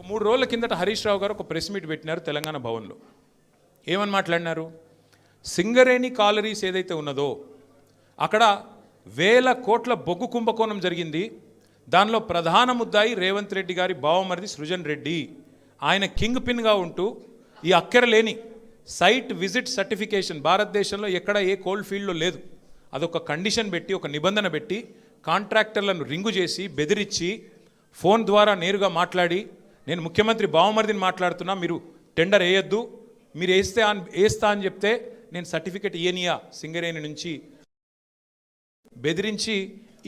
3 రోజుల కిందట హరీష్ రావు గారు ఒక ప్రెస్ మీట్ పెట్టినారు తెలంగాణ భవన్లో. ఏమని మాట్లాడినారు? సింగరేణి కాలరీస్ ఏదైతే ఉన్నదో అక్కడ 1000 కోట్ల బొగ్గు కుంభకోణం జరిగింది. దానిలో ప్రధాన ముద్దాయి రేవంత్ రెడ్డి గారి బావమరిది సృజన్ రెడ్డి. ఆయన కింగ్ పిన్గా ఉంటూ ఈ అక్కరలేని సైట్ విజిట్ సర్టిఫికేషన్ భారతదేశంలో ఎక్కడ ఏ కోల్డ్ ఫీల్డ్లో లేదు. అదొక కండిషన్ పెట్టి, ఒక నిబంధన పెట్టి కాంట్రాక్టర్లను రింగు చేసి బెదిరించి ఫోన్ ద్వారా నేరుగా మాట్లాడి, నేను ముఖ్యమంత్రి బావమరిదిని మాట్లాడుతున్నా, మీరు టెండర్ వేయొద్దు, మీరు వేస్తా అని చెప్తే నేను సర్టిఫికెట్ ఇయనియా సింగరేణి నుంచి బెదిరించి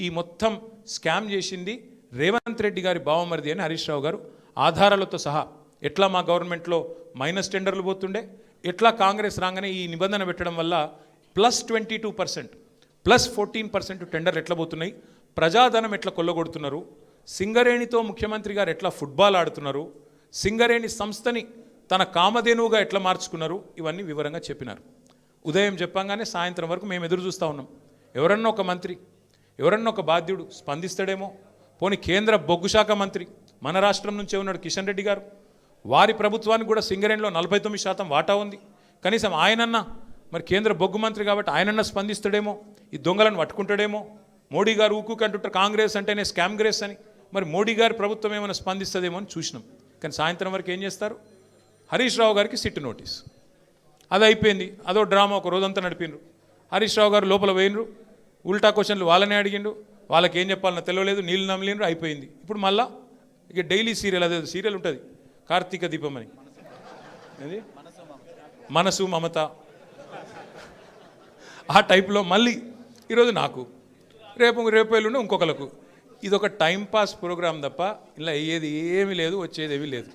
ఈ మొత్తం స్కామ్ చేసింది రేవంత్ రెడ్డి గారి బావమరిది అని హరీష్ రావు గారు ఆధారాలతో సహా, ఎట్లా మా గవర్నమెంట్లో మైనస్ టెండర్లు పోతుండే, ఎట్లా కాంగ్రెస్ రాగానే ఈ నిబంధన పెట్టడం వల్ల +22% +14% టెండర్లు ఎట్లా పోతున్నాయి, ప్రజాధనం ఎట్లా కొల్లగొడుతున్నారు, సింగరేణితో ముఖ్యమంత్రి గారు ఎట్లా ఫుట్బాల్ ఆడుతున్నారు, సింగరేణి సంస్థని తన కామధేనువుగా ఎట్లా మార్చుకున్నారు, ఇవన్నీ వివరంగా చెప్పినారు. ఉదయం చెప్పంగానే సాయంత్రం వరకు మేము ఎదురు చూస్తూ ఉన్నాం. ఎవరన్నా ఒక మంత్రి, ఎవరన్నా ఒక బాధ్యుడు స్పందిస్తాడేమో. పోనీ కేంద్ర బొగ్గు శాఖ మంత్రి మన రాష్ట్రం నుంచే ఉన్నాడు కిషన్ రెడ్డి గారు, వారి ప్రభుత్వానికి కూడా సింగరేణిలో 49% వాటా ఉంది. కనీసం ఆయనన్నా, మరి కేంద్ర బొగ్గు మంత్రి కాబట్టి ఆయనన్నా స్పందిస్తాడేమో, ఈ దొంగలను పట్టుకుంటాడేమో. మోడీ గారు ఊకుకంటుంటారు కాంగ్రెస్ అంటేనే స్కామ్ గ్రేస్ అని, మరి మోడీ గారి ప్రభుత్వం ఏమైనా స్పందిస్తుందేమో అని చూసినాం. కానీ సాయంత్రం వరకు ఏం చేస్తారు? హరీష్ రావు గారికి సిట్ నోటీస్. అది అయిపోయింది, అదో డ్రామా ఒక రోజంతా నడిపినరు. హరీష్ రావు గారు లోపల పోయినరు, ఉల్టా క్వశ్చన్లు వాళ్ళనే అడిగిండు, వాళ్ళకి ఏం చెప్పాలన్నా తెలియలేదు, నీళ్ళు నమ్మలేనరు, అయిపోయింది. ఇప్పుడు మళ్ళా ఇక డైలీ సీరియల్, అదే సీరియల్ ఉంటుంది కార్తీక దీపం అని, అది మనసు మమత, ఆ టైప్లో మళ్ళీ ఈరోజు నాకు, రేపు ఎల్లుండి ఇంకొకరికి. ఇది ఒక టైంపాస్ ప్రోగ్రాం తప్ప ఇలా అయ్యేది ఏమీ లేదు, వచ్చేది ఏమీ లేదు.